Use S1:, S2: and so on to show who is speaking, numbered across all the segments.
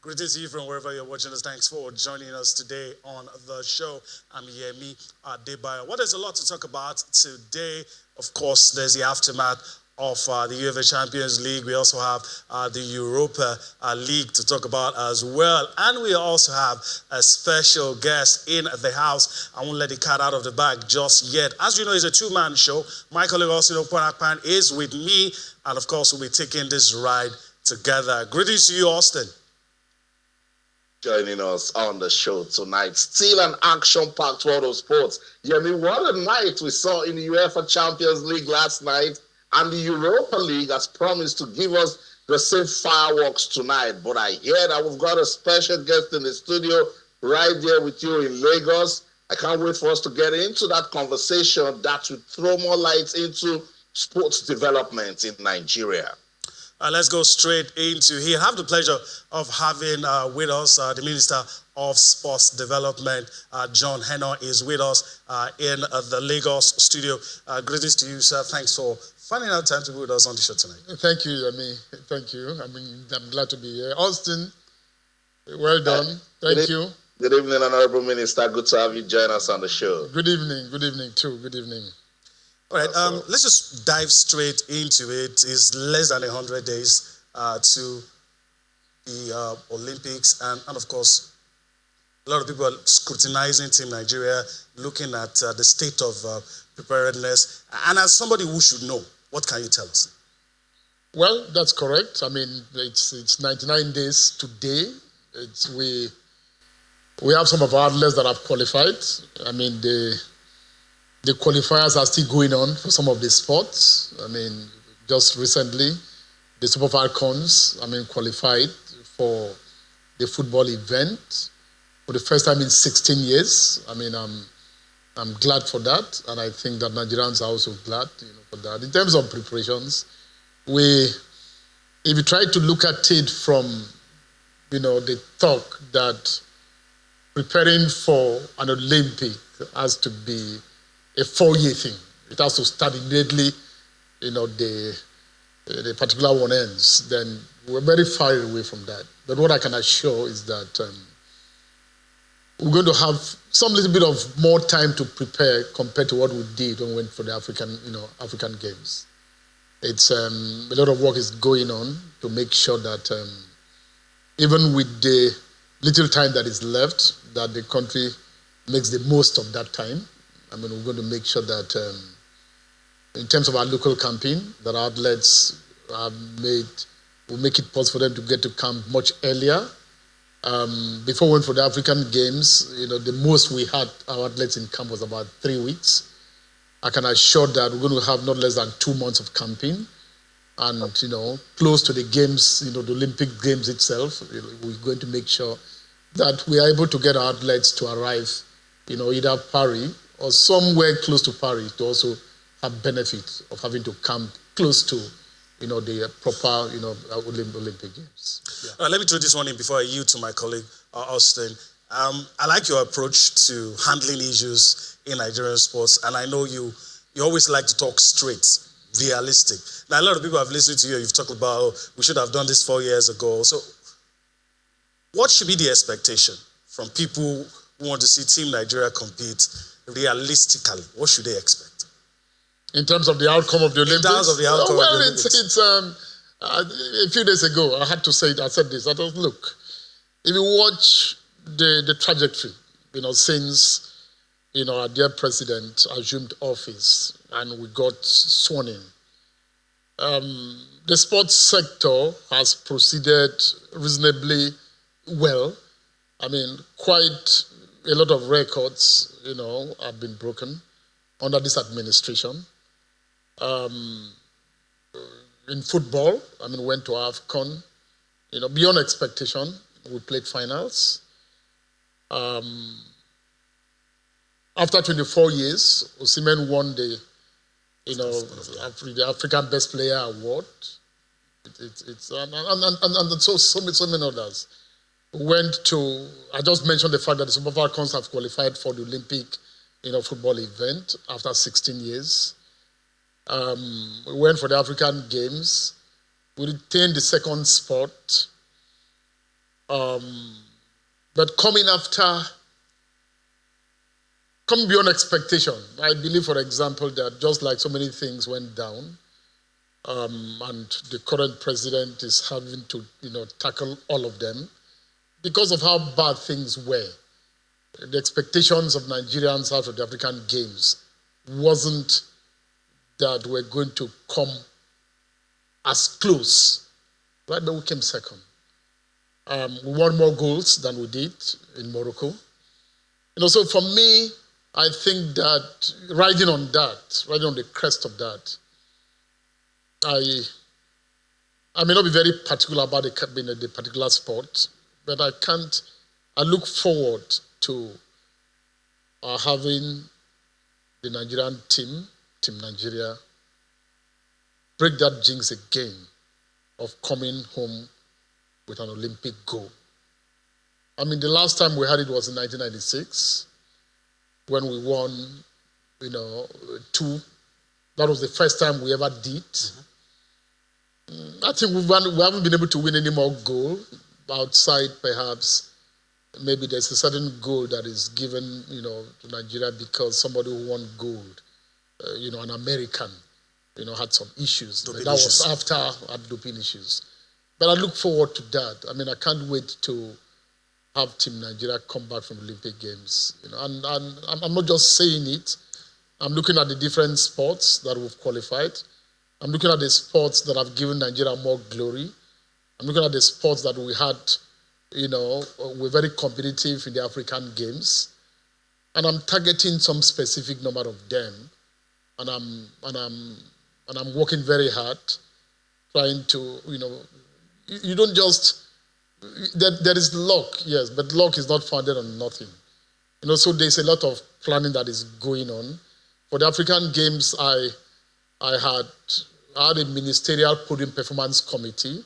S1: Greetings to you from wherever you're watching us. Thanks for joining us today on the show. I'm Yemi Adebayo. Well, there's a lot to talk about today. Of course, there's the aftermath of the UEFA Champions League. We also have the Europa League to talk about as well. And we also have a special guest in the house. I won't let the cat out of the bag just yet. As you know, it's a two-man show. My colleague Austin Okpanakpan is with me. And of course, we'll be taking this ride together. Greetings to you, Austin.
S2: Joining us on the show tonight. Still an action-packed world of sports. Yemi, what a night we saw in the UEFA Champions League last night, and the Europa League has promised to give us the same fireworks tonight. But I hear that we've got a special guest in the studio right there with you in Lagos. I can't wait for us to get into that conversation that will throw more light into sports development in Nigeria.
S1: Let's go straight into here. I have the pleasure of having with us the Minister of Sports Development, John Enoh, is with us in the Lagos studio. Greetings to you, sir. Thanks for finding out time to be with us on the show tonight.
S3: Thank you, Yemi. Thank you. I'm glad to be here. Austin, well done. Thank you.
S2: Good evening, Honorable Minister. Good to have you join us on the show.
S3: Good evening. Good evening, too. Good evening.
S1: All right, let's just dive straight into it. It's less than 100 days to the Olympics. And of course, a lot of people are scrutinizing Team Nigeria, looking at the state of preparedness. And as somebody who should know, what can you tell us?
S3: Well, that's correct. I mean, it's 99 days today. We have some of our athletes that have qualified. I mean, the qualifiers are still going on for some of the sports. I mean, just recently, the Super Falcons, qualified for the football event for the first time in 16 years. I'm glad for that, and I think that Nigerians are also glad, for that. In terms of preparations, if you try to look at it from, the talk that preparing for an Olympic has to be a 4-year thing. It has to start immediately, the particular one ends. Then we're very far away from that. But what I can assure is that we're going to have some little bit of more time to prepare compared to what we did when we went for the African Games. It's a lot of work is going on to make sure that even with the little time that is left, that the country makes the most of that time. We're going to make sure that in terms of our local campaign, that our athletes will make it possible for them to get to camp much earlier. Before we went for the African Games, the most we had our athletes in camp was about 3 weeks. I can assure that we're going to have not less than 2 months of camping, and close to the games, the Olympic Games itself, we're going to make sure that we are able to get our athletes to arrive, either Paris or somewhere close to Paris, to also have benefit of having to camp close to, the proper, Olympic Games.
S1: Yeah. Let me throw this one in before I yield to my colleague, Austin. I like your approach to handling issues in Nigerian sports, and I know you always like to talk straight, realistic. Now, a lot of people have listened to you. You've talked about, we should have done this 4 years ago. So what should be the expectation from people who want to see Team Nigeria compete realistically? What should they expect?
S3: In terms of the outcome of the Olympics?
S1: In terms of the outcome of the Olympics.
S3: It's a few days ago, I had to say it. I said this. I thought, look, if you watch the trajectory, since, our dear president assumed office and we got sworn in, the sports sector has proceeded reasonably well. Quite a lot of records, have been broken under this administration. In football, we went to AFCON, beyond expectation. We played finals. After 24 years, Osimhen won the African Best Player Award. And so many others. I just mentioned the fact that the Super Falcons have qualified for the Olympic, football event after 16 years. We went for the African Games. We retained the second spot. But coming beyond expectation. I believe, for example, that just like so many things went down, and the current president is having to, tackle all of them because of how bad things were. The expectations of Nigerians out of the African Games wasn't that we're going to come as close, right? But we came second. We won more goals than we did in Morocco. So for me, I think that riding on the crest of that, I may not be very particular about the particular sport, but I look forward to having the Nigerian Team Nigeria, break that jinx again of coming home with an Olympic gold. The last time we had it was in 1996 when we won, 2. That was the first time we ever did. I think we haven't been able to win any more gold outside, perhaps. Maybe there's a certain goal that is given, to Nigeria because somebody who won gold, an American, had some issues. That was after doping issues. But I look forward to that. I can't wait to have Team Nigeria come back from Olympic Games. And I'm not just saying it. I'm looking at the different sports that we've qualified. I'm looking at the sports that have given Nigeria more glory. I'm looking at the sports that we had, we're very competitive in the African Games. And I'm targeting some specific number of them. And I'm working very hard, trying to, you don't just, there is luck, yes, but luck is not founded on nothing. So there's a lot of planning that is going on. For the African Games, I had a ministerial podium performance committee,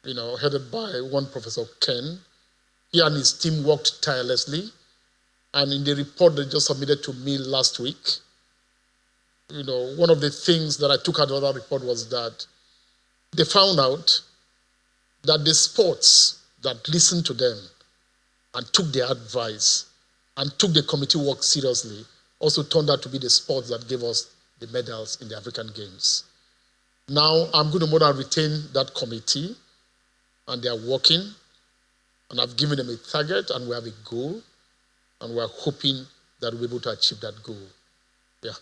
S3: headed by one Professor Ken. He and his team worked tirelessly. And in the report they just submitted to me last week, one of the things that I took out of that report was that they found out that the sports that listened to them and took their advice and took the committee work seriously also turned out to be the sports that gave us the medals in the African Games. Now I'm going to more than retain that committee, and they are working, and I've given them a target, and we have a goal, and we're hoping that we'll be able to achieve that goal. Yeah.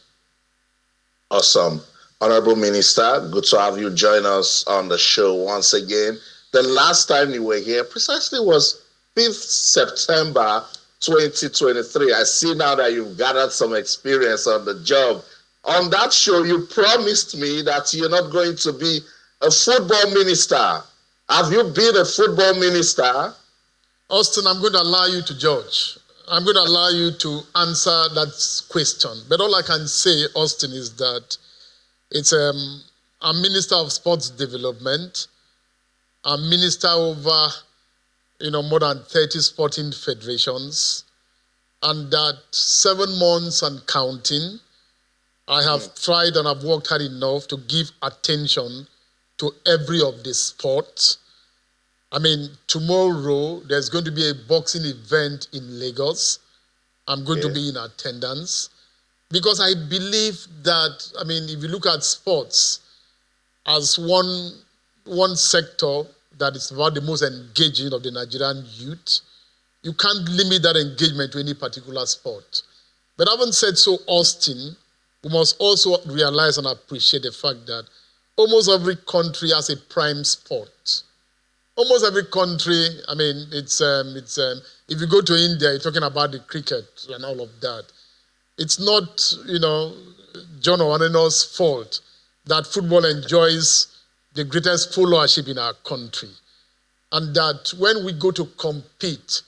S2: Awesome. Honorable Minister, good to have you join us on the show once again. The last time you were here precisely was 5th September 2023. I see now that you've gathered some experience on the job. On that show, you promised me that you're not going to be a football minister. Have you been a football minister?
S3: Austin, I'm going to allow you to judge. I'm going to allow you to answer that question. But all I can say, Austin, is that it's I'm Minister of Sports Development. I'm minister over, more than 30 sporting federations. And that 7 months and counting, I have tried and I've worked hard enough to give attention to every of the sports. Tomorrow there's going to be a boxing event in Lagos. I'm going to be in attendance because I believe that, if you look at sports as one sector that is about the most engaging of the Nigerian youth, you can't limit that engagement to any particular sport. But having said so, Austin, we must also realize and appreciate the fact that almost every country has a prime sport. Almost every country, if you go to India, you're talking about the cricket and all of that. It's not, John Enoh's fault that football enjoys the greatest followership in our country. And that when we go to compete,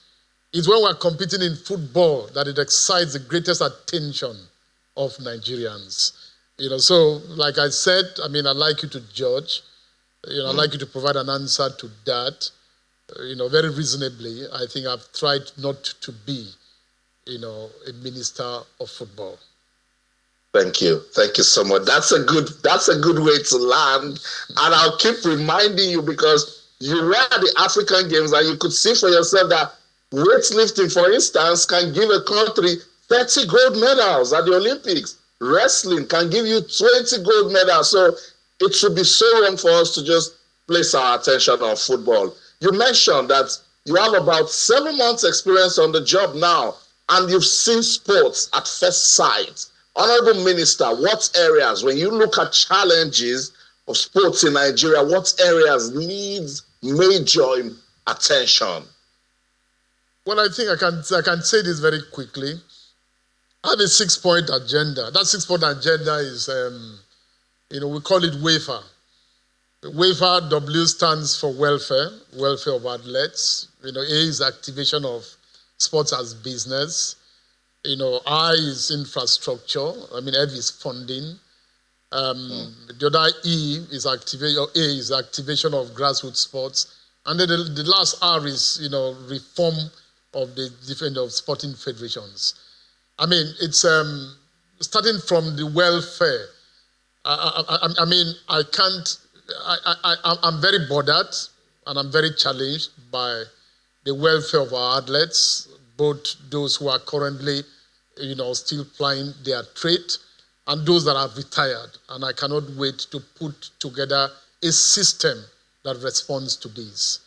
S3: it's when we're competing in football that it excites the greatest attention of Nigerians. So like I said, I'd like you to judge. I'd like you to provide an answer to that. Very reasonably. I think I've tried not to be, a minister of football.
S2: Thank you. Thank you so much. That's a good way to land. And I'll keep reminding you because You were at the African Games and you could see for yourself that weightlifting, for instance, can give a country 30 gold medals at the Olympics. Wrestling can give you 20 gold medals. So it should be so wrong for us to just place our attention on football. You mentioned that you have about 7 months experience on the job now, and you've seen sports at first sight. Honorable Minister, what areas, when you look at challenges of sports in Nigeria, what areas need major attention?
S3: Well, I think I can say this very quickly. I have a 6-point agenda. That 6-point agenda is, we call it WAFER. WAFER, W stands for welfare of athletes. A is activation of sports as business. I is infrastructure. F is funding. The other E is activation, A is activation of grassroots sports. And then the last R is, reform of the different sporting federations. It's starting from the welfare. I'm very bothered and I'm very challenged by the welfare of our athletes, both those who are currently, still plying their trade and those that have retired. And I cannot wait to put together a system that responds to this.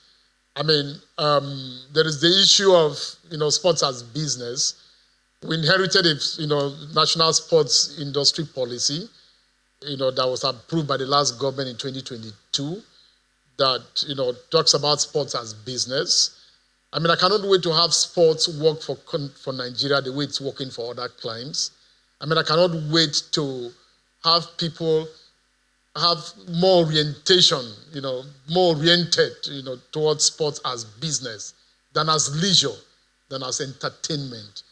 S3: There is the issue of, sports as business. We inherited a, national sports industry policy, that was approved by the last government in 2022 that, talks about sports as business. I cannot wait to have sports work for Nigeria the way it's working for other climes. I cannot wait to have people have more orientation, more oriented, towards sports as business than as leisure, than as entertainment.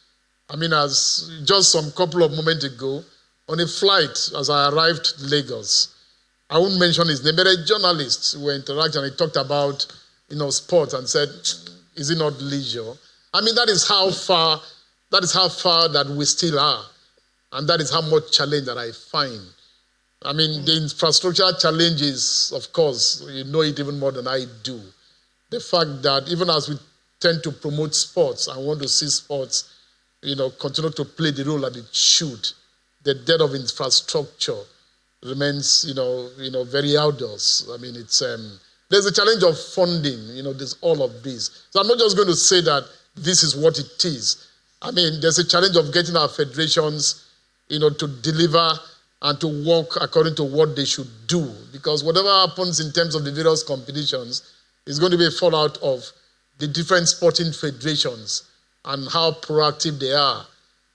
S3: As just some couple of moments ago, on a flight, as I arrived in Lagos, I won't mention his name, but a journalist who were interacting and he talked about, sports and said, is it not leisure? That is how far that we still are. And that is how much challenge that I find. The infrastructure challenges, of course, you know it even more than I do. The fact that even as we tend to promote sports and want to see sports, continue to play the role that it should, the debt of infrastructure remains, very outdoors. There's a challenge of funding, there's all of this. So I'm not just going to say that this is what it is. There's a challenge of getting our federations, to deliver and to work according to what they should do. Because whatever happens in terms of the various competitions is going to be a fallout of the different sporting federations and how proactive they are.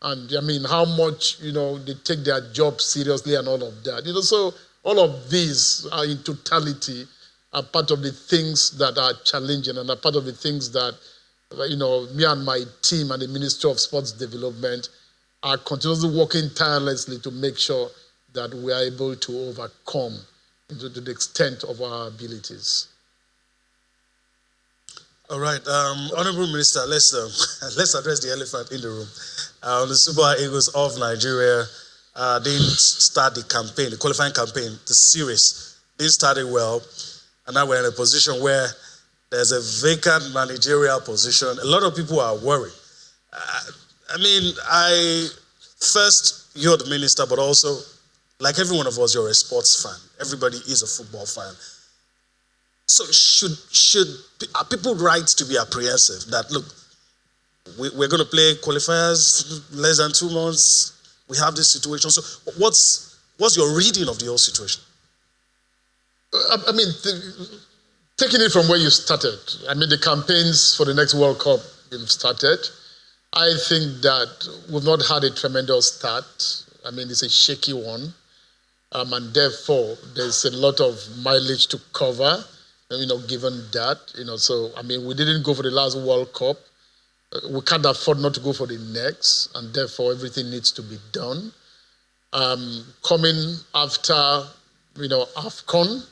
S3: And how much, they take their job seriously and all of that. So all of these are in totality are part of the things that are challenging and are part of the things that, me and my team and the Ministry of Sports Development are continuously working tirelessly to make sure that we are able to overcome to the extent of our abilities.
S1: All right, Honorable Minister, let's address the elephant in the room. The Super Eagles of Nigeria didn't start the campaign, the qualifying campaign, the series. Didn't start it well, and now we're in a position where there's a vacant managerial position. A lot of people are worried. You're the minister, but also, like every one of us, you're a sports fan. Everybody is a football fan. So are people right to be apprehensive that, look, we're going to play qualifiers less than 2 months, we have this situation. So what's your reading of the whole situation?
S3: Taking it from where you started, the campaigns for the next World Cup have started. I think that we've not had a tremendous start. It's a shaky one. And therefore, there's a lot of mileage to cover, given that. So, we didn't go for the last World Cup. We can't afford not to go for the next, and therefore, everything needs to be done. Coming after, AFCON,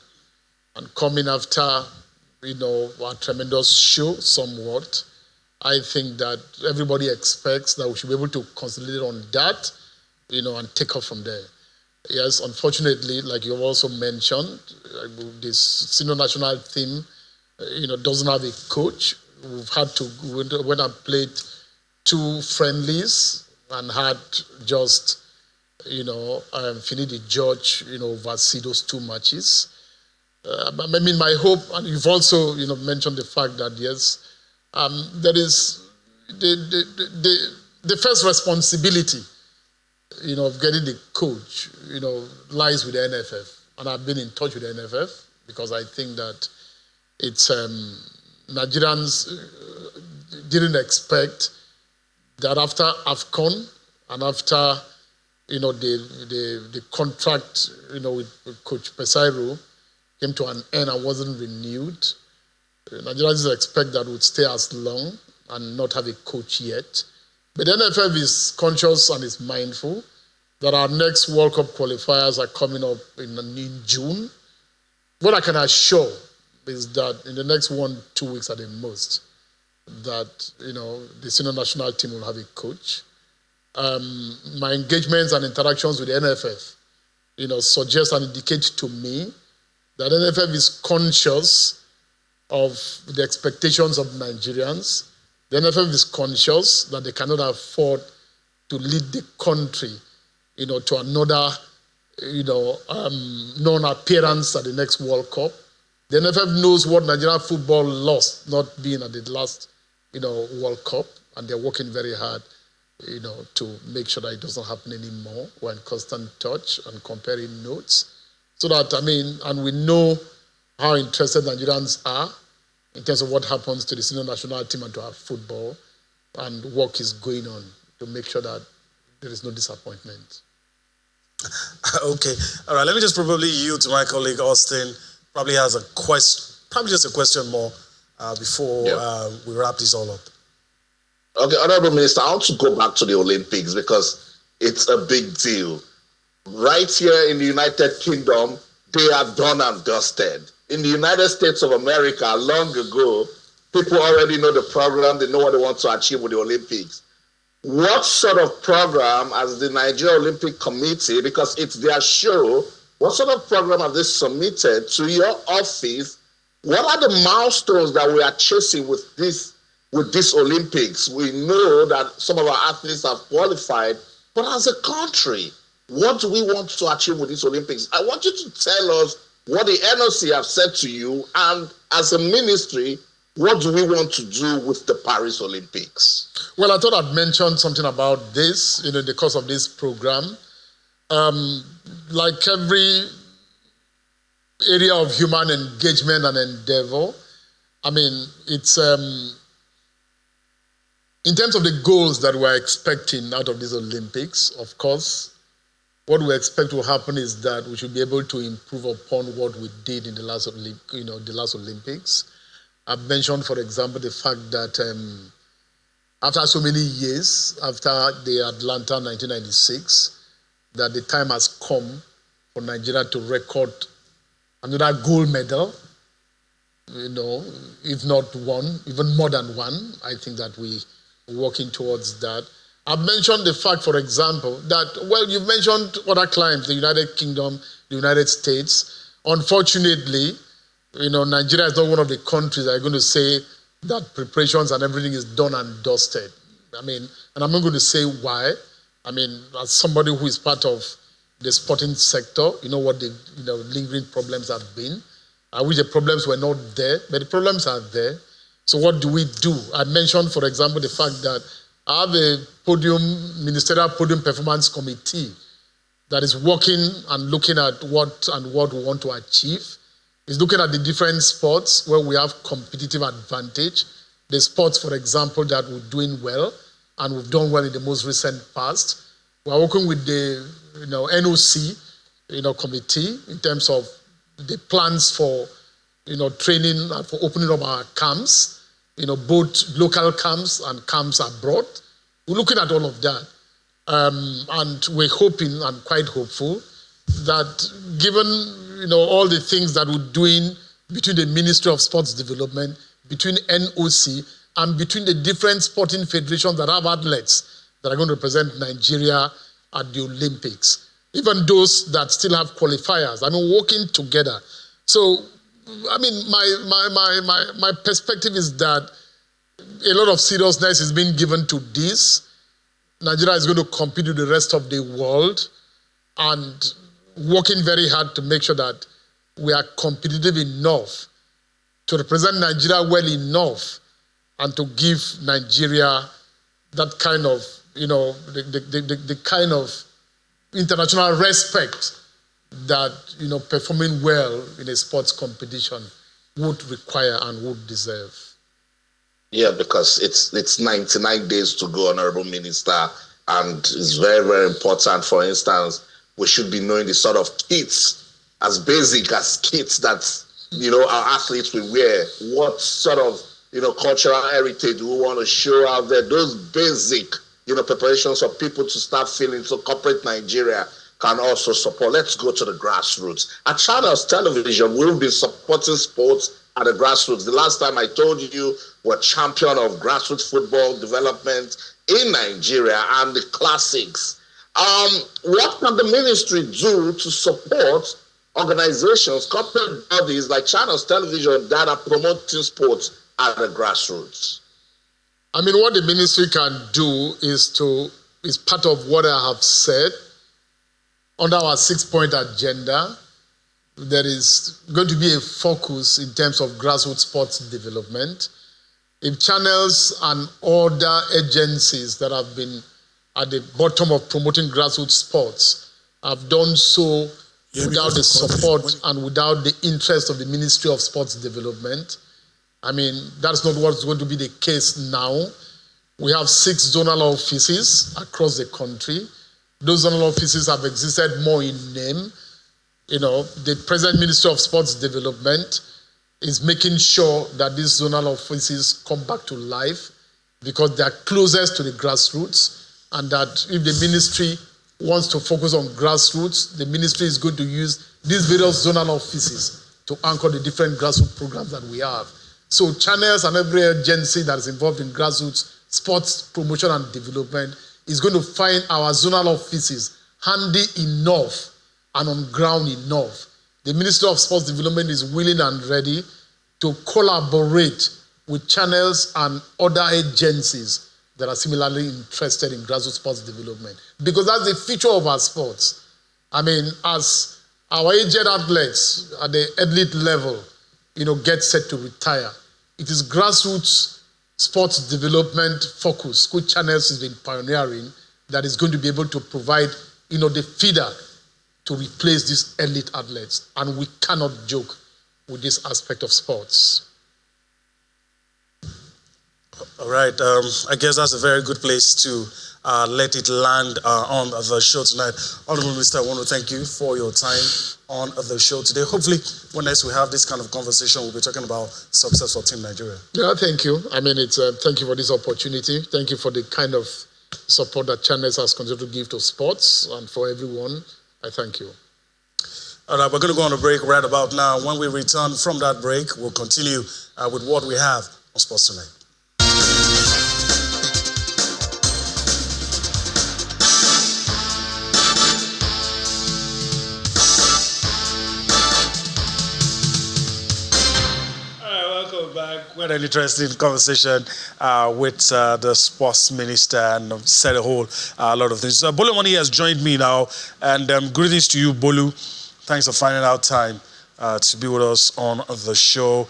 S3: and coming after, our tremendous show somewhat, I think that everybody expects that we should be able to consolidate on that, and take off from there. Yes, unfortunately, like you've also mentioned, this senior national team doesn't have a coach. We've had to, when I played 2 friendlies and had just, Finidi George, oversee those 2 matches. I mean, my hope, and you've also, mentioned the fact that, yes, there is the first responsibility, of getting the coach, lies with the NFF. And I've been in touch with the NFF because I think that it's Nigerians didn't expect that after AFCON and after the contract with Coach Pesairo came to an end and wasn't renewed. Nigerians expect that would stay as long and not have a coach yet. But the NFF is conscious and is mindful that our next World Cup qualifiers are coming up in June. What I can assure is that in the next 1-2 weeks at the most, that the senior national team will have a coach. My engagements and interactions with the NFF, suggest and indicate to me that NFF is conscious of the expectations of Nigerians. The NFF is conscious that they cannot afford to lead the country, to another, non-appearance at the next World Cup. The NFF knows what Nigerian football lost not being at the last, World Cup, and they're working very hard, to make sure that it doesn't happen anymore. We're in constant touch and comparing notes. So that, and we know how interested Nigerians are in terms of what happens to the senior national team and to our football, and work is going on to make sure that there is no disappointment.
S1: Okay. All right. Let me just probably yield to my colleague Austin. Probably has a question, probably just a question more before we wrap this all up.
S2: Okay, Honorable Minister, I want to go back to the Olympics because it's a big deal. Right here in the United Kingdom, they are done and dusted. In the United States of America, long ago, people already know the program, they know what they want to achieve with the Olympics. What sort of program has the Nigeria Olympic Committee, because it's their show, what sort of program have they submitted to your office? What are the milestones that we are chasing with this Olympics? We know that some of our athletes have qualified, but as a country, what do we want to achieve with this Olympics? I want you to tell us what the NOC have said to you, and as a ministry, what do we want to do with the Paris Olympics?
S3: Well, I thought I'd mention something about this, in the course of this program. Like every area of human engagement and endeavor, it's in terms of the goals that we're expecting out of these Olympics. Of course, what we expect will happen is that we should be able to improve upon what we did in the last Olympics. I've mentioned, for example, the fact that after so many years, after the Atlanta 1996, that the time has come for Nigeria to record another gold medal, if not one, even more than one. I think that we're working towards that. I've mentioned the fact, for example, that, well, you've mentioned other clients, the United Kingdom, the United States. Unfortunately, Nigeria is not one of the countries that are going to say that preparations and everything is done and dusted. And I'm not going to say why. As somebody who is part of the sporting sector, what the lingering problems have been. I wish the problems were not there, but the problems are there. So what do we do? I mentioned, for example, the fact that I have a ministerial podium performance committee that is working and looking at what we want to achieve. It's looking at the different sports where we have competitive advantage. The sports, for example, that we're doing well and we've done well in the most recent past. We're working with the NOC committee in terms of the plans for training and for opening up our camps, both local camps and camps abroad. We're looking at all of that. And we're hoping and quite hopeful that given all the things that we're doing between the Ministry of Sports Development, between NOC, and between the different sporting federations that have athletes that are going to represent Nigeria at the Olympics, even those that still have qualifiers, working together. So I mean, my perspective is that a lot of seriousness is being given to this. Nigeria is going to compete with the rest of the world and working very hard to make sure that we are competitive enough to represent Nigeria well enough and to give Nigeria that kind of, the kind of international respect that, performing well in a sports competition would require and would deserve.
S2: Yeah, because it's 99 days to go, Honorable Minister, and it's very, very important. For instance, we should be knowing the sort of kits, as basic as kits that, our athletes will wear. What sort of, cultural heritage we want to show out there. Those basic, preparations for people to start feeling so corporate Nigeria can also support. Let's go to the grassroots. At Channels Television, we've been supporting sports at the grassroots. The last time I told you, we're champion of grassroots football development in Nigeria and the classics. What can the ministry do to support organizations, corporate bodies like Channels Television that are promoting sports at the grassroots?
S3: I mean, what the ministry can do is part of what I have said. Under our 6-point agenda, there is going to be a focus in terms of grassroots sports development. If channels and other agencies that have been at the bottom of promoting grassroots sports have done so without the support and without the interest of the Ministry of Sports Development, I mean, that's not what's going to be the case now. We have 6 zonal offices across the country. Those zonal offices have existed more in name. The present Ministry of Sports Development is making sure that these zonal offices come back to life because they are closest to the grassroots, and that if the ministry wants to focus on grassroots, the ministry is going to use these various zonal offices to anchor the different grassroots programs that we have. So channels and every agency that is involved in grassroots sports promotion and development is going to find our zonal offices handy enough and on ground enough. The Ministry of Sports Development is willing and ready to collaborate with channels and other agencies that are similarly interested in grassroots sports development, because that's the future of our sports. I mean, as our aged athletes at the elite level, get set to retire, it is grassroots sports development focus, which Channels has been pioneering, that is going to be able to provide, the feeder to replace these elite athletes. And we cannot joke with this aspect of sports.
S1: All right. I guess that's a very good place to let it land on the show tonight. Honorable Minister, I want to thank you for your time on the show today. Hopefully, when next we have this kind of conversation, we'll be talking about success for Team Nigeria.
S3: Yeah, thank you. I mean, thank you for this opportunity. Thank you for the kind of support that Channels has continued to give to sports, and for everyone, I thank you.
S1: All right, we're going to go on a break right about now. When we return from that break, we'll continue with what we have on Sports Tonight. Quite an interesting conversation with the sports minister, and said a lot of things. Bolu Money has joined me now, and greetings to you, Bolu. Thanks for finding out time to be with us on the show.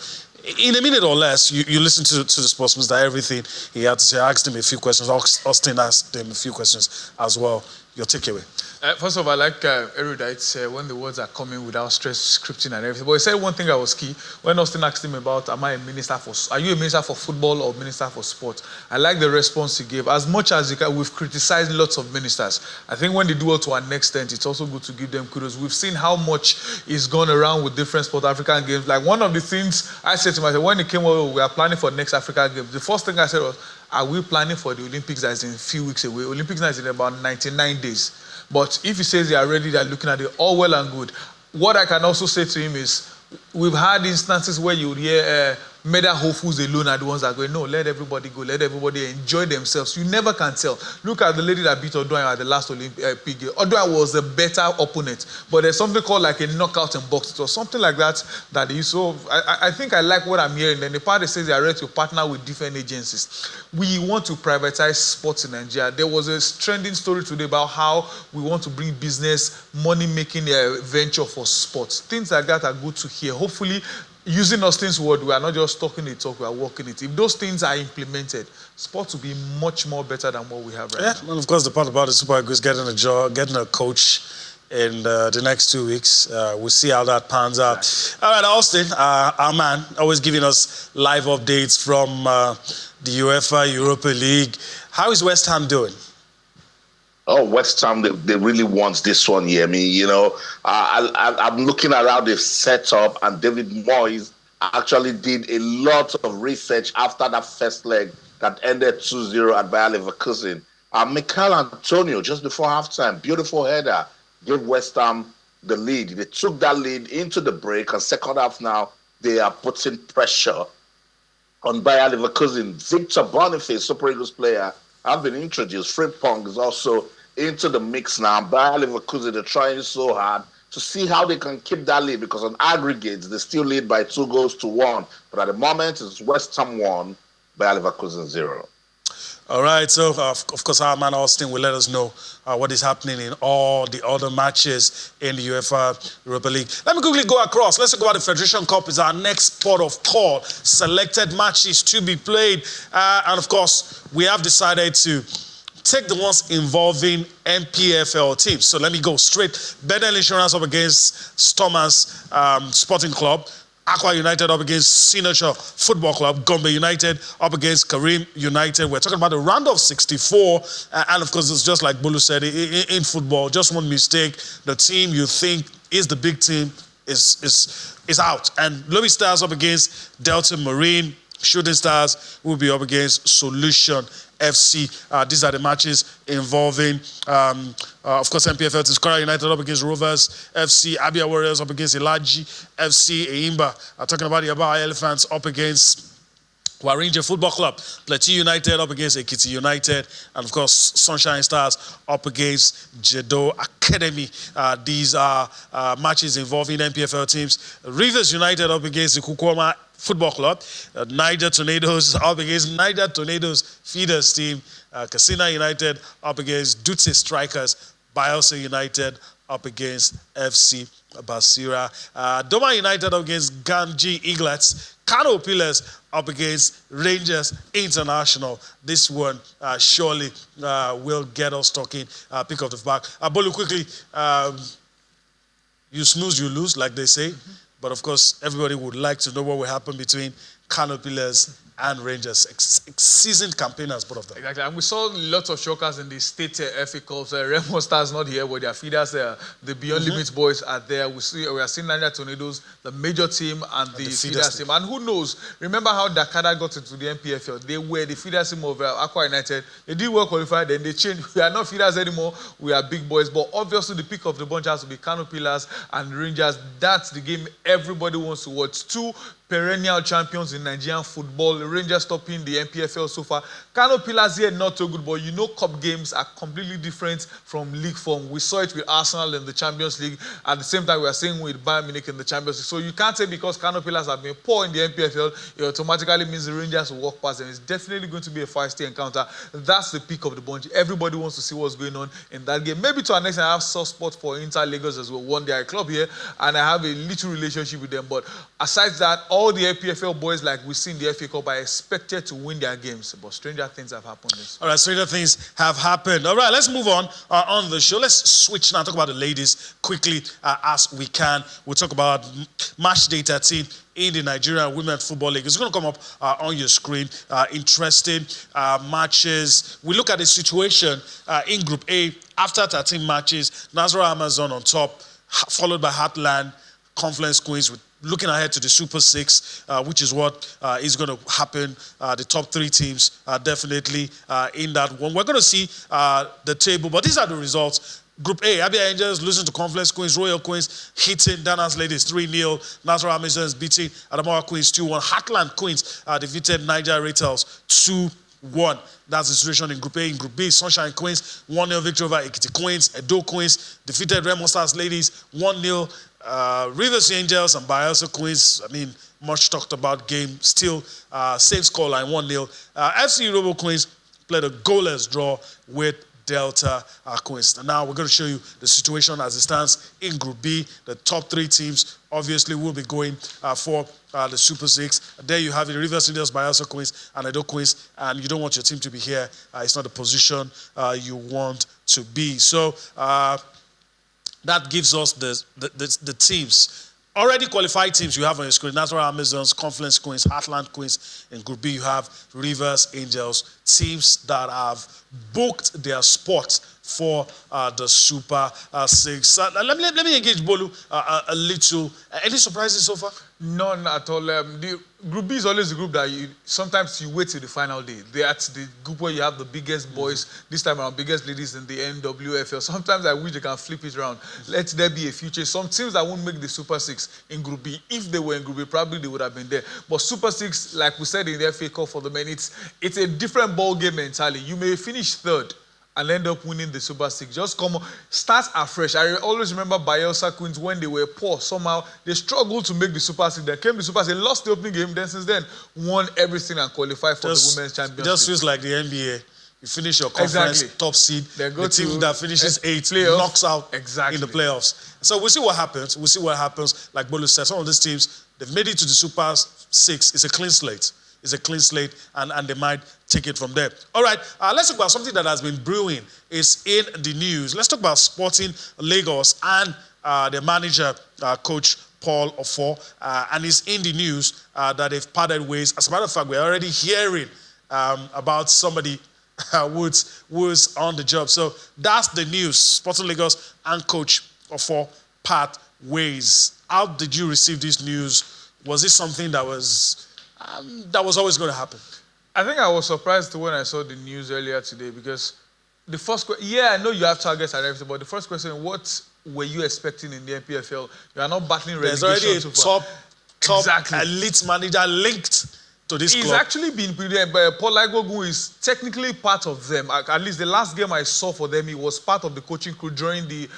S1: In a minute or less, you listen to the sports minister, everything he had to say. I asked him a few questions. Austin asked him a few questions as well. Your takeaway.
S4: First of all, I like erudites when the words are coming without stress, scripting and everything. But he said one thing that was key. When Austin asked him about, are you a minister for football or minister for sport? I like the response he gave. As much as we've criticized lots of ministers. I think when they do it to an extent, it's also good to give them kudos. We've seen how much is gone around with different sport African games. Like one of the things I said to myself, when it came over, we are planning for the next African Games. The first thing I said was, are we planning for the Olympics that's in a few weeks away? Olympics now is in about 99 days. But if he says they are ready, they're looking at it, all well and good. What I can also say to him is, we've had instances where you would hear mega hopefuls alone are the ones that go, no, let everybody go, let everybody enjoy themselves. You never can tell. Look at the lady that beat Odoyan at the last Olympic game. Odoyan was a better opponent, but there's something called like a knockout in boxing or something like that that is. So I think I like what I'm hearing. Then the party says they are ready to partner with different agencies. We want to privatize sports in Nigeria. There was a trending story today about how we want to bring business, money-making venture for sports. Things like that are good to hear. Hopefully, using Austin's word, we are not just talking the talk, we are walking it. If those things are implemented, sports will be much more better than what we have right now.
S1: And of course, the part about the Super Eagles getting a job, getting a coach in the next 2 weeks. We'll see how that pans out. All right, Austin, our man, always giving us live updates from the UEFA Europa League. How is West Ham doing?
S2: Oh, West Ham, they really want this one here. I mean, you know, I'm looking around the setup, and David Moyes actually did a lot of research after that first leg that ended 2-0 at Bayer Leverkusen. Mikel Antonio, just before halftime, beautiful header, gave West Ham the lead. They took that lead into the break, and second half now, they are putting pressure on Bayer Leverkusen. Victor Boniface, Super Eagles player, have been introduced. Frimpong is also into the mix now. Bayer Leverkusen, they're trying so hard to see how they can keep that lead, because on aggregates, they still lead by 2-1. But at the moment, it's West Ham 1, Bayer Leverkusen 0.
S1: All right, so of course our man Austin will let us know what is happening in all the other matches in the UEFA Europa League. Let me quickly go across. Let's talk about the Federation Cup. Is our next port of call. Selected matches to be played. And of course, we have decided to take the ones involving MPFL teams. So let me go straight. Bedell Insurance up against Stormers Sporting Club. Aqua United up against Signature Football Club. Gombe United up against Karim United. We're talking about the round of 64. And of course, it's just like Bolu said, in football, just one mistake, the team you think is the big team is out. And Lobby Stars up against Delta Marine. Shooting Stars will be up against Solution FC. These are the matches involving, of course, MPFL teams. Kora United up against Rovers FC. Abia Warriors up against Ilaji FC. Eimba, talking about the Aba Elephants up against Warinja Football Club. Plateau United up against Ekiti United. And, of course, Sunshine Stars up against Jedo Academy. These are matches involving MPFL teams. Rivers United up against the Kukwama Football Club. Niger Tornadoes up against Niger Tornadoes Feeders team. Casina United up against Dutse Strikers. Bielsa United up against FC Basira. Doma United up against Ganji Eaglets. Kano Pillars up against Rangers International. This one surely will get us talking. Pick up the back. Bolu, quickly, you snooze, you lose, like they say. But of course, everybody would like to know what will happen between Kano Pillars and Rangers. Seasoned campaigners, both of them.
S4: Exactly. And we saw lots of shockers in the state FA Cups. Remo Stars not here, but their feeders, the Beyond Limits boys are there. We are seeing Niger Tornadoes, the major team, and the feeders team. And who knows? Remember how Dakada got into the MPFL? They were the feeders team of Aqua United. They did well qualify, then they changed. We are not feeders anymore. We are big boys. But obviously, the pick of the bunch has to be Kano Pillars and Rangers. That's the game everybody wants to watch. Two perennial champions in Nigerian football. Rangers topping the MPFL so far. Kano Pillars here not so good, but you know cup games are completely different from league form. We saw it with Arsenal in the Champions League. At the same time, we are seeing with Bayern Munich in the Champions League. So you can't say because Kano Pillars have been poor in the MPFL, it automatically means the Rangers will walk past them. It's definitely going to be a feisty encounter. That's the pick of the bunch. Everybody wants to see what's going on in that game. Maybe to our next, I have soft spot for Inter Lagos as well. One day a club here, and I have a little relationship with them. But aside that, all the MPFL boys, like we see in the FA Cup, are expected to win their games. But stranger things have happened.
S1: All right, stranger things have happened. All right, let's move on the show. Let's switch now, talk about the ladies quickly as we can. We'll talk about match data team in the Nigerian Women's Football League. It's going to come up on your screen. Interesting matches. We look at the situation in Group A. After 13 matches, Nasarawa Amazon on top, followed by Heartland, Confluence Queens, with looking ahead to the Super 6, which is what is going to happen. The top 3 teams are definitely in that one. We're going to see the table, but these are the results Group A, Abia Angels losing to Confluence Queens, Royal Queens hitting Danas Ladies 3-0, Natural Amazons beating Adamawa Queens 2-1, Heartland Queens defeated Niger Rattles 2-1. That's the situation in Group A. In Group B, Sunshine Queens 1-0 victory over Ekiti Queens, Edo Queens defeated Remo Stars Ladies 1-0, Rivers Angels and Bayelsa Queens, much talked about game, still same scoreline 1-0. FC Robo Queens played a goalless draw with Delta Queens. And now we're going to show you the situation as it stands in Group B. The top 3 teams obviously will be going for the Super 6. There you have it, Rivers Angels, Bayelsa Queens, and Edo Queens. And you don't want your team to be here. It's not the position you want to be. So that gives us the teams. Already qualified teams you have on your screen: Natural Amazons, Confluence Queens, Heartland Queens. In Group B, you have Rivers Angels, teams that have booked their spot for the Super 6. Let me engage Bolu a little. Any surprises so far?
S4: None at all. The Group B is always the group that sometimes you wait till the final day. That's the group where you have the biggest boys, this time around biggest ladies in the NWFL. Sometimes I wish they can flip it around. Let there be a future. Some teams that won't make the Super 6 in Group B, if they were in Group B, probably they would have been there. But Super 6, like we said in the FA Cup for the men, it's a different ball game entirely. You may finish third and end up winning the Super 6. Just come on, start afresh. I always remember Bayelsa Queens when they were poor. Somehow they struggled to make the Super 6. They came to the Super 6, they lost the opening game. Then since then, won everything and qualified for the Women's Championship.
S1: Just feels like the NBA. You finish your conference top seed. The team that finishes 8th knocks out in the playoffs. So we'll see what happens. Like Bolu said, some of these teams, they've made it to the Super 6. It's a clean slate. And they might take it from there. All right, let's talk about something that has been brewing. It's in the news. Let's talk about Sporting Lagos and their manager, Coach Paul Ofor. And it's in the news that they've parted ways. As a matter of fact, we're already hearing about somebody who's on the job. So that's the news. Sporting Lagos and Coach Ofor part ways. How did you receive this news? Was it something that was always going to happen?
S4: I think I was surprised when I saw the news earlier today because the first question, I know you have targets and everything, but the first question, what were you expecting in the NPFL? You are not battling relegation.
S1: There's already a top elite manager linked to this club.
S4: He's actually been Paul Laigogun is technically part of them. At least the last game I saw for them, he was part of the coaching crew during the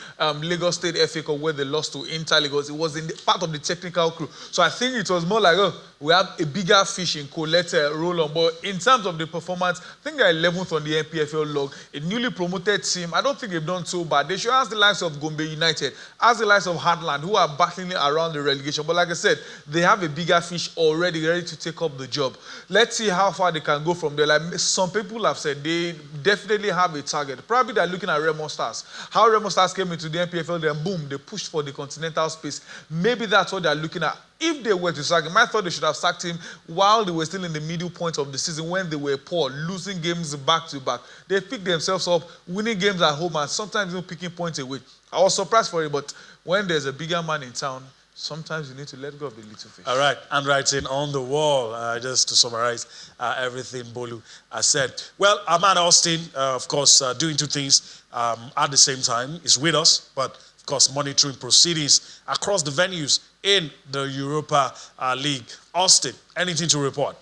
S4: Lagos State FA Cup where they lost to Inter Lagos. It was part of the technical crew. So I think it was more like, we have a bigger fish in court, let's roll on. But in terms of the performance, I think they're 11th on the NPFL log. A newly promoted team, I don't think they've done so bad. They should ask the likes of Gombe United, ask the likes of Heartland, who are battling around the relegation. But like I said, they have a bigger fish already ready to take up the job. Let's see how far they can go from there. Like some people have said, they definitely have a target. Probably they're looking at Remo Stars. How Remo Stars came into the NPFL, then boom, they pushed for the continental space. Maybe that's what they're looking at. If they were to sack him, I thought they should have sacked him while they were still in the middle point of the season when they were poor, losing games back to back. They picked themselves up, winning games at home and sometimes even picking points away. I was surprised for it, but when there's a bigger man in town, sometimes you need to let go of the little fish.
S1: All right, handwriting on the wall, just to summarize everything Bolu has said. Well, Ahmad Austin, of course, doing two things at the same time, is with us, but of course, monitoring proceedings across the venues in the Europa League. Austin, anything to report?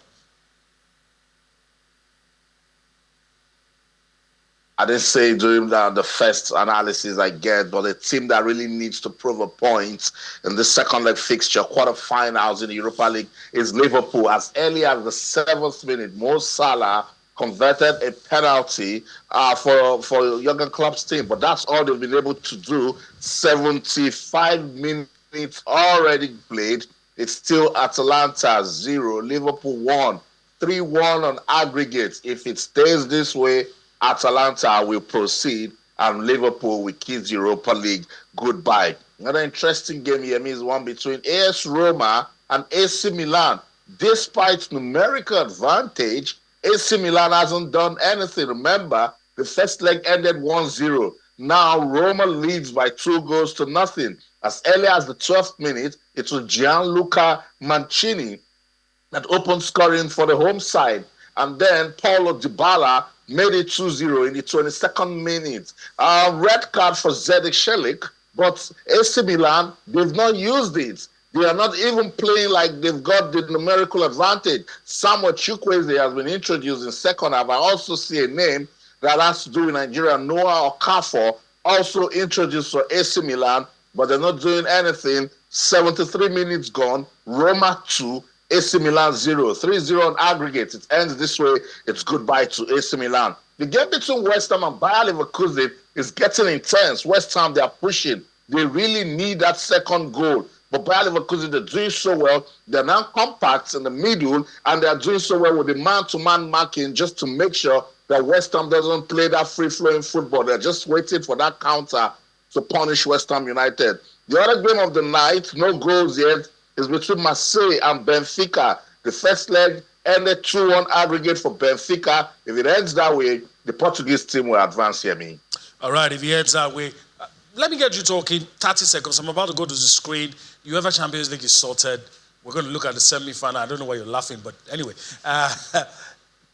S2: I didn't say during the first analysis I get, but a team that really needs to prove a point in the second leg fixture, quarterfinals in the Europa League, is Liverpool. As early as the 7th minute, Mo Salah converted a penalty for Jurgen Klopp's team. But that's all they've been able to do. 75 minutes already played. It's still Atalanta 0, Liverpool 1, 3-1 on aggregate. If it stays this way, Atalanta will proceed and Liverpool will kiss Europa League goodbye. Another interesting game here is one between AS Roma and AC Milan. Despite numerical advantage, AC Milan hasn't done anything. Remember, the first leg ended 1-0. Now Roma leads by 2-0. As early as the 12th minute, it was Gianluca Mancini that opened scoring for the home side. And then Paulo Dybala made it 2-0 in the 22nd minute. Red card for Zedek Shelik, but AC Milan, they've not used it. They are not even playing like they've got the numerical advantage. Samuel Chukwueze has been introduced in second half. I also see a name that has to do with Nigeria, Noah Okafor, also introduced for AC Milan, but they're not doing anything. 73 minutes gone, Roma 2, AC Milan 0, 3-0 on aggregate. It ends this way. It's goodbye to AC Milan. The game between West Ham and Bayer Leverkusen is getting intense. West Ham, they are pushing. They really need that second goal. But Bayer Leverkusen, they're doing so well. They're now compact in the middle, and they're doing so well with the man-to-man marking just to make sure that West Ham doesn't play that free-flowing football. They're just waiting for that counter to punish West Ham United. The other game of the night, no goals yet, is between Marseille and Benfica. The first leg ended 2-1 aggregate for Benfica. If it ends that way, the Portuguese team will advance here, me.
S1: All right, if it ends that way, let me get you talking. 30 seconds. I'm about to go to the screen. UEFA Champions League is sorted. We're going to look at the semi-final. I don't know why you're laughing, but anyway.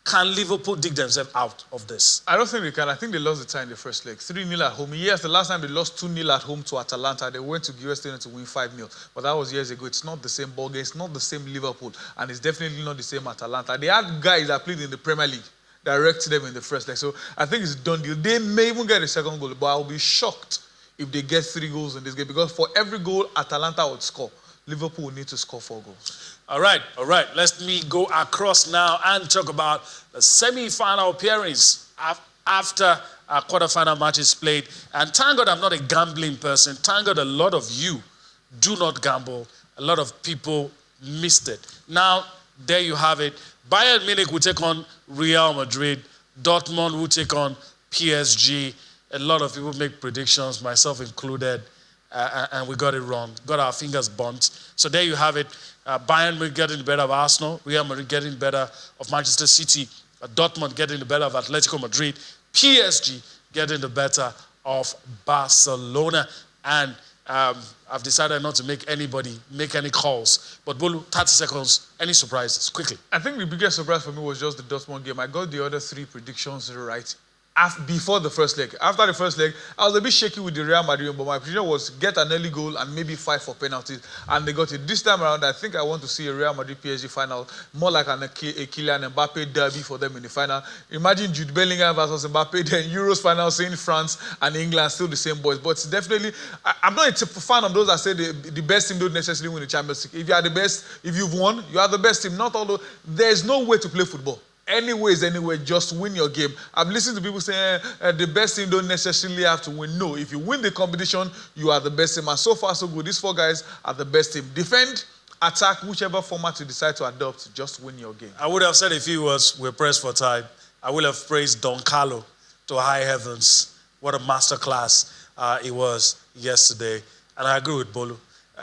S1: Can Liverpool dig themselves out of this?
S4: I don't think they can. I think they lost the tie in the first leg. 3-0 at home. Yes, the last time they lost 2-0 at home to Atalanta, they went to US Stadium to win 5-0. But that was years ago. It's not the same ballgame. It's not the same Liverpool. And it's definitely not the same Atalanta. They had guys that played in the Premier League direct them in the first leg. So I think it's a done deal. They may even get a second goal, but I'll be shocked if they get 3 goals in this game. Because for every goal Atalanta would score, Liverpool will need to score 4 goals.
S1: All right. Let me go across now and talk about the semi-final appearance after our quarter-final matches played. And thank God I'm not a gambling person. Thank God a lot of you do not gamble. A lot of people missed it. Now, there you have it. Bayern Munich will take on Real Madrid. Dortmund will take on PSG. A lot of people make predictions, myself included. And we got it wrong. Got our fingers burnt. So there you have it. Bayern Munich getting the better of Arsenal. Real Madrid getting the better of Manchester City. Dortmund getting the better of Atletico Madrid. PSG getting the better of Barcelona. And I've decided not to make any calls. But Bolu, 30 seconds, any surprises, quickly?
S4: I think the biggest surprise for me was just the Dortmund game. I got the other 3 predictions right before the first leg. After the first leg, I was a bit shaky with the Real Madrid, but my prediction was get an early goal and maybe 5 for penalties, and they got it. This time around, I think I want to see a Real Madrid-PSG final, more like a Kylian Mbappe derby for them in the final. Imagine Jude Bellingham versus Mbappe, then Euros final, seeing France and England, still the same boys. But definitely, I'm not a fan of those that say the best team don't necessarily win the Champions League. If you are the best, if you've won, you are the best team. Not although there's no way to play football. Anyway, just win your game. I've listened to people saying the best team don't necessarily have to win. No, if you win the competition, you are the best team. And so far, so good. These 4 guys are the best team. Defend, attack, whichever format you decide to adopt, just win your game.
S1: I would have said a few words. We're pressed for time. I would have praised Don Carlo to high heavens. What a masterclass it was yesterday. And I agree with Bolu.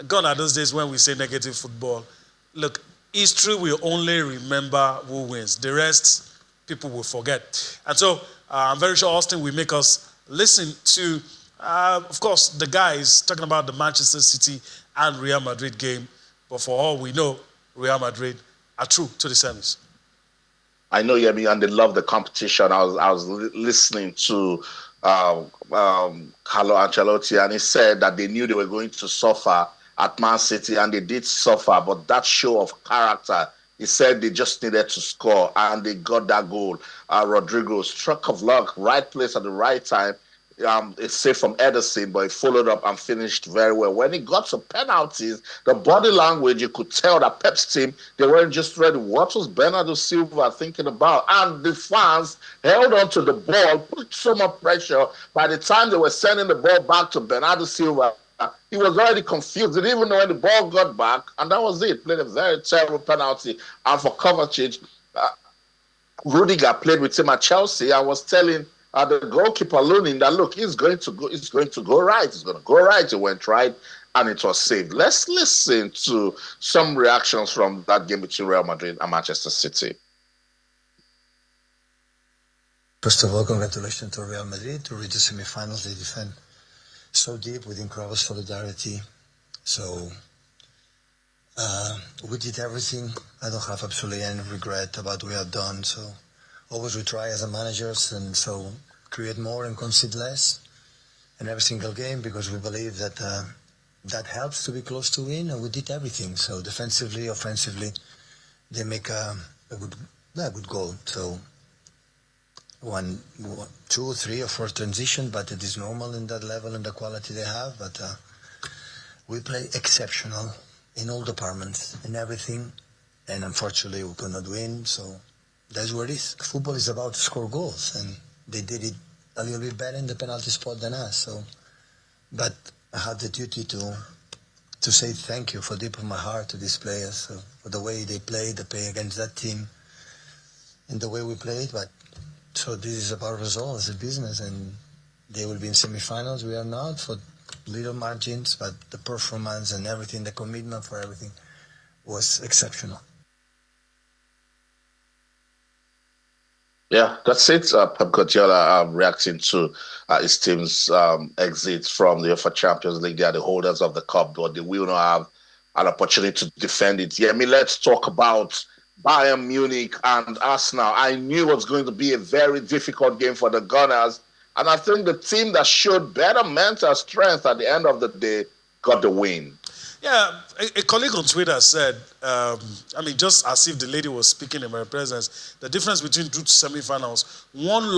S1: Gone are those days when we say negative football. Look, history will only remember who wins. The rest, people will forget. And so I'm very sure Austin will make us listen to, of course, the guys talking about the Manchester City and Real Madrid game. But for all we know, Real Madrid are true to the semis.
S2: I know, Yemi, and they love the competition. I was listening to Carlo Ancelotti, and he said that they knew they were going to suffer at Man City, and they did suffer, but that show of character, he said they just needed to score, and they got that goal. Rodrigo, stroke of luck, right place at the right time. It's safe from Ederson, but he followed up and finished very well. When he got to penalties, the body language, you could tell that Pep's team, they weren't just ready. What was Bernardo Silva thinking about? And the fans held on to the ball, put so much pressure. By the time they were sending the ball back to Bernardo Silva, he was already confused. He didn't even know when the ball got back, and that was it. Played a very terrible penalty. And for Kovacic, Rudiger played with him at Chelsea. I was telling the goalkeeper Lunin that look, he's going to go right. He's going to go right. It went right, and it was saved. Let's listen to some reactions from that game between Real Madrid and Manchester City.
S5: First of all, congratulations to Real Madrid to reach the semi-finals. They defend so deep with incredible solidarity. So We did everything. I don't have absolutely any regret about what we have done. So always we try as a managers and so create more and concede less in every single game because we believe that that helps to be close to win, and we did everything. So defensively, offensively, they make a good goal. So one, two, three, or four transition, but it is normal in that level and the quality they have. But we play exceptional in all departments, in everything, and unfortunately we could not win. So that's what it is. Football is about to score goals, and they did it a little bit better in the penalty spot than us. So, but I had the duty to say thank you for deep of my heart to these players for the way they played, the play against that team, and the way we played. But so this is about results, it's a business, and they will be in semi-finals. We are not for little margins, but the performance and everything, the commitment for everything was exceptional.
S2: Yeah, that's it. Pep Guardiola reacting to his team's exit from the UEFA Champions League. They are the holders of the cup, but they will not have an opportunity to defend it. Yeah, let's talk about Bayern Munich and Arsenal. I knew it was going to be a very difficult game for the Gunners, and I think the team that showed better mental strength at the end of the day got the win.
S1: Yeah, a colleague on Twitter said, just as if the lady was speaking in my presence, the difference between two semi-finals, one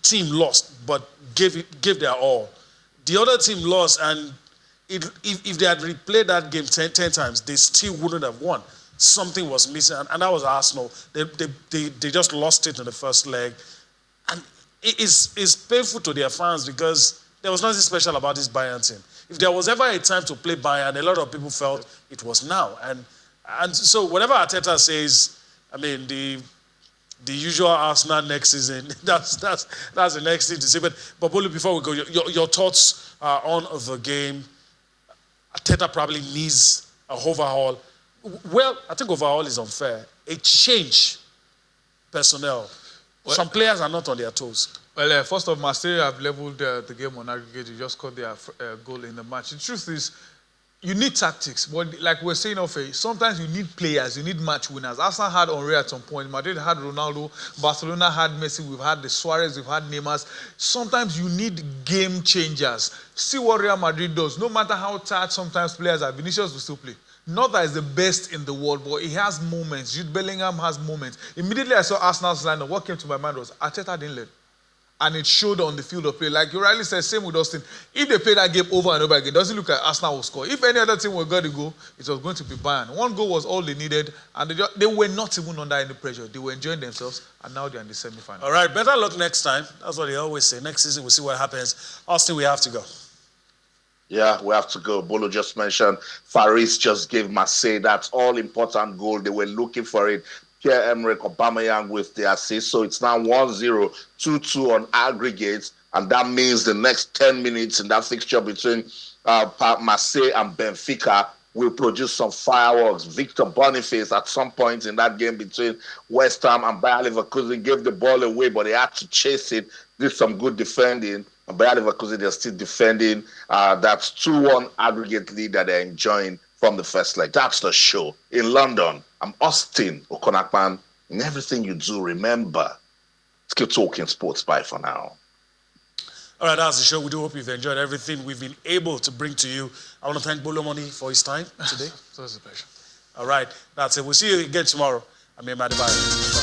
S1: team lost, but gave their all. The other team lost, and if they had replayed that game 10 times, they still wouldn't have won. Something was missing, and that was Arsenal. They just lost it in the first leg. And it's painful to their fans because there was nothing special about this Bayern team. If there was ever a time to play Bayern, a lot of people felt it was now. And so whatever Arteta says, the usual Arsenal next season, that's the next thing to say. But Bolu, before we go, your thoughts on the game. Arteta probably needs a overhaul. Well, I think overhaul is unfair. A change personnel. Well, some players are not on their toes.
S4: Well, first of all, Marseille have leveled the game on aggregate. You just caught their goal in the match. The truth is, you need tactics. But like we're saying, sometimes you need players. You need match winners. Arsenal had Henry at some point. Madrid had Ronaldo. Barcelona had Messi. We've had the Suarez. We've had Neymar. Sometimes you need game changers. See what Real Madrid does. No matter how tired sometimes players are, Vinicius will still play. Not that he's the best in the world, but he has moments. Jude Bellingham has moments. Immediately I saw Arsenal's lineup. What came to my mind was Arteta didn't lead. And it showed on the field of play. Like you rightly said, same with Austin. If they play that game over and over again, it doesn't look like Arsenal will score. If any other team were going to go, it was going to be Bayern. One goal was all they needed, and they were not even under any pressure. They were enjoying themselves, and now they're in the semi-final.
S1: All right, better luck next time. That's what they always say. Next season, we'll see what happens. Austin, we have to go.
S2: Yeah, we have to go. Bolo just mentioned Faris just gave Marseille that all-important goal. They were looking for it. Pierre-Emerick Aubameyang with the assist. So it's now 1-0, 2-2 on aggregate. And that means the next 10 minutes in that fixture between Marseille and Benfica will produce some fireworks. Victor Boniface at some point in that game between West Ham and Bayer Leverkusen gave the ball away, but they had to chase it. Did some good defending. And Bayer Leverkusen, they're still defending. That's 2-1 aggregate lead that they're enjoying from the first leg. That's the show. In London, I'm Austin Okonakpan. In everything you do, remember, let's keep talking sports. Bye for now.
S1: All right, that's the show. We do hope you've enjoyed everything we've been able to bring to you. I want to thank Bolo Money for his time today.
S4: So it's a pleasure.
S1: All right, that's it. We'll see you again tomorrow. I'm Enoh.